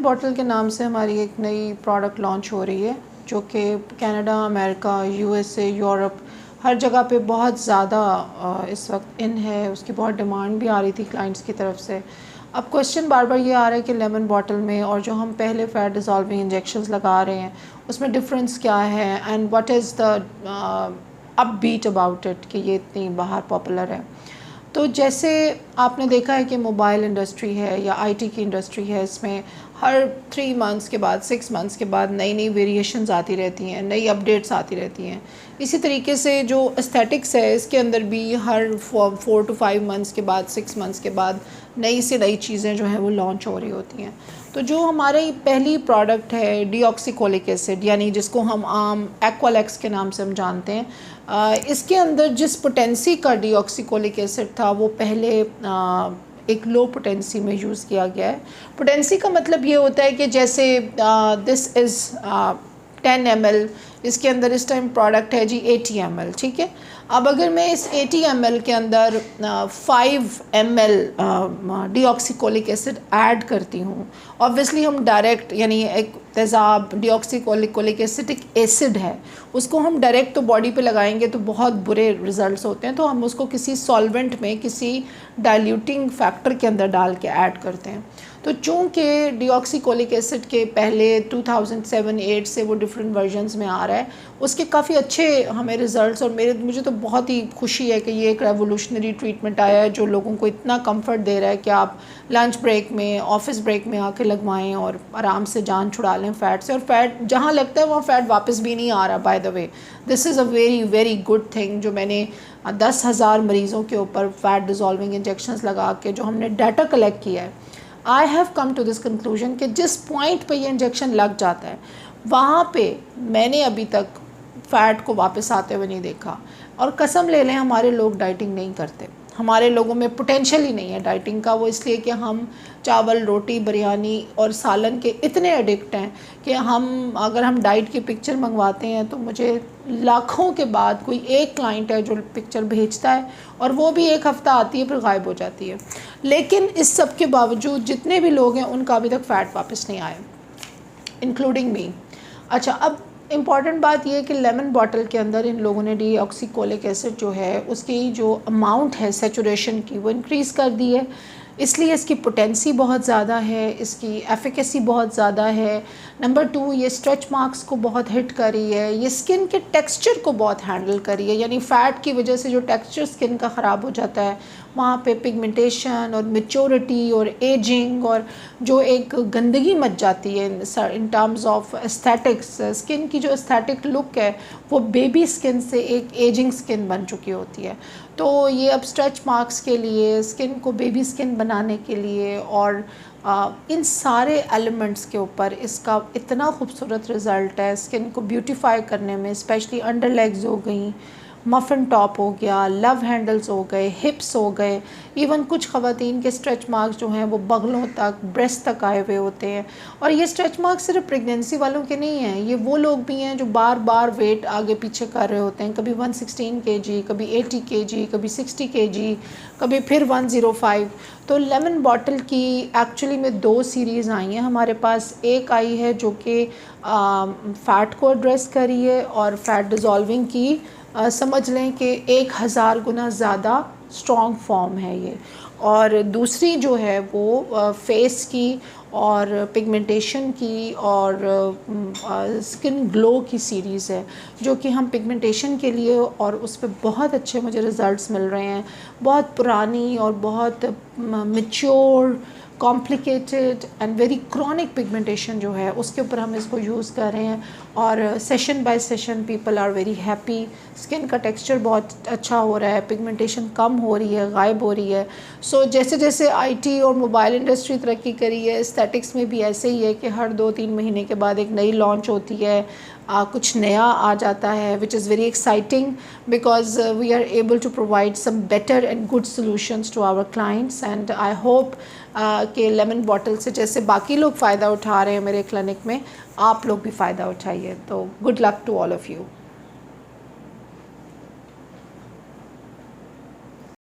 Bottle के नाम से हमारी एक नई प्रोडक्ट लॉन्च हो रही है जो कि कनाडा, अमेरिका, यूएसए, यूरोप हर जगह पे बहुत ज़्यादा इस वक्त इन है। उसकी बहुत डिमांड भी आ रही थी क्लाइंट्स की तरफ से। अब क्वेश्चन बार बार ये आ रहा है कि लेमन बॉटल में और जो हम पहले फैट डिज़ोल्विंग इंजेक्शंस लगा रहे हैं उसमें डिफरेंस क्या है and what is the upbeat about it कि ये इतनी बाहर पॉपुलर है। तो जैसे आपने देखा है कि मोबाइल इंडस्ट्री है या आईटी की इंडस्ट्री है, इसमें हर 3 मंथ्स के बाद 6 मंथ्स के बाद नई नई वेरिएशंस आती रहती हैं, नई अपडेट्स आती रहती हैं। इसी तरीके से जो एस्थेटिक्स है इसके अंदर भी हर 4 to 5 मंथ्स के बाद 6 मंथ्स के बाद नई से नई चीज़ें जो हैं वो लॉन्च हो रही होती हैं। तो जो हमारी पहली प्रोडक्ट है डीऑक्सीकोलिक एसिड, यानी जिसको हम आम एक्वालेक्स के नाम से हम जानते हैं, इसके अंदर जिस पोटेंसी का डीऑक्सीकोलिक एसिड था वो पहले एक लो पोटेंसी में यूज़ किया गया है। पोटेंसी का मतलब ये होता है कि जैसे दिस इज़ 10 ml, इसके अंदर इस टाइम प्रोडक्ट है जी 80 ml, ठीक है। अब अगर मैं इस 80 ml के अंदर 5 ml डीऑक्सीकोलिक एसिड ऐड करती हूँ, ऑब्वियसली हम डायरेक्ट, यानी एक तेज़ाब डीऑक्सीकोलिक एसिटिक एसिड है, उसको हम डायरेक्ट तो बॉडी पे लगाएंगे तो बहुत बुरे रिजल्ट्स होते हैं। तो हम उसको किसी सॉल्वेंट में, किसी डाइल्यूटिंग फैक्टर के अंदर डाल के ऐड करते हैं। तो चूँकि डीऑक्सीकोलिक एसिड के पहले 2007-8 से वो डिफरेंट वर्जन्स में आ रहा है, उसके काफ़ी अच्छे हमें रिज़ल्ट्स, और मुझे तो बहुत ही खुशी है कि ये एक रेवोल्यूशनरी ट्रीटमेंट आया है जो लोगों को इतना कंफर्ट दे रहा है कि आप लंच ब्रेक में, ऑफिस ब्रेक में आके लगवाएं और आराम से जान छुड़ा लें फ़ैट से। और फ़ैट जहाँ लगता है वहाँ फ़ैट वापस भी नहीं आ रहा। By the way, this is a very very good thing. जो मैंने 10,000 मरीज़ों के ऊपर फ़ैट डिज़ोल्विंग इंजेक्शंस लगा के जो हमने डाटा कलेक्ट किया है, I have come to this conclusion कि जिस पॉइंट पे ये इंजेक्शन लग जाता है वहाँ पे मैंने अभी तक फ़ैट को वापस आते हुए नहीं देखा। और कसम ले लें, हमारे लोग डाइटिंग नहीं करते, हमारे लोगों में पोटेंशियल ही नहीं है डाइटिंग का। वो इसलिए कि हम चावल, रोटी, बिरयानी और सालन के इतने एडिक्ट हैं कि अगर हम डाइट की पिक्चर मंगवाते हैं तो मुझे लाखों के बाद कोई एक क्लाइंट है जो पिक्चर भेजता है, और वो भी एक हफ़्ता आती है फिर गायब हो जाती है। लेकिन इस सब के बावजूद जितने भी लोग हैं उनका अभी तक फ़ैट वापस नहीं आया, इंक्लूडिंग मी। अच्छा, अब इम्पॉर्टेंट बात यह है कि लेमन बॉटल के अंदर इन लोगों ने डीऑक्सीकोलिक एसिड जो है उसकी जो अमाउंट है सैचुरेशन की वो इंक्रीज़ कर दी है, इसलिए इसकी पोटेंसी बहुत ज़्यादा है, इसकी एफिकेसी बहुत ज़्यादा है। नंबर 2, ये स्ट्रेच मार्क्स को बहुत हिट कर रही है, ये स्किन के टेक्सचर को बहुत हैंडल कर रही है, यानी फ़ैट की वजह से जो टेक्सचर स्किन का ख़राब हो जाता है वहाँ पे पिगमेंटेशन और मैच्योरिटी और एजिंग और जो एक गंदगी मच जाती है in terms of aesthetics, skin की जो एस्थेटिक लुक है वो बेबी स्किन से एक एजिंग स्किन बन चुकी होती है। तो ये अब स्ट्रेच मार्क्स के लिए, स्किन को बेबी स्किन बनाने के लिए और इन सारे एलिमेंट्स के ऊपर इसका इतना खूबसूरत रिज़ल्ट है स्किन को ब्यूटीफाई करने में। स्पेशली अंडर लेग्स हो गई, मफ़िन टॉप हो गया, लव हैंडल्स हो गए, हिप्स हो गए, इवन कुछ ख़वातीन के स्ट्रेच मार्क्स जो हैं वो बगलों तक, ब्रेस्ट तक आए हुए होते हैं। और ये स्ट्रेच मार्क्स सिर्फ प्रेगनेंसी वालों के नहीं हैं, ये वो लोग भी हैं जो बार बार वेट आगे पीछे कर रहे होते हैं, कभी 116 kg, कभी 80 kg, कभी 60 kg, कभी फिर 105। तो लेमन बॉटल की एक्चुअली में 2 सीरीज़ आई हैं हमारे पास। एक आई है जो कि फ़ैट को एड्रेस करी है और फ़ैट डिज़ोल्विंग की समझ लें कि 1000 गुना ज़्यादा स्ट्रॉन्ग फॉर्म है ये, और दूसरी जो है वो फेस की और पिगमेंटेशन की और स्किन ग्लो की सीरीज़ है, जो कि हम पिगमेंटेशन के लिए, और उस पर बहुत अच्छे मुझे रिज़ल्ट्स मिल रहे हैं। बहुत पुरानी और बहुत mature, complicated and very chronic pigmentation जो है उसके ऊपर हम इसको यूज़ कर रहे हैं, और session by session people are very happy. Skin का टेक्सचर बहुत अच्छा हो रहा है, पिगमेंटेशन कम हो रही है, गायब हो रही है। सो जैसे जैसे आईटी और मोबाइल इंडस्ट्री तरक्की करी है, एस्थेटिक्स में भी ऐसे ही है कि हर 2-3 महीने के बाद एक नई लॉन्च होती है, कुछ नया आ जाता है, which is very exciting because we are able to provide some better and good solutions to our clients. And I hope कि लेमन बॉटल से जैसे बाकी लोग फ़ायदा उठा रहे हैं मेरे क्लिनिक में, आप लोग भी फ़ायदा उठाइए। तो good luck to all of you.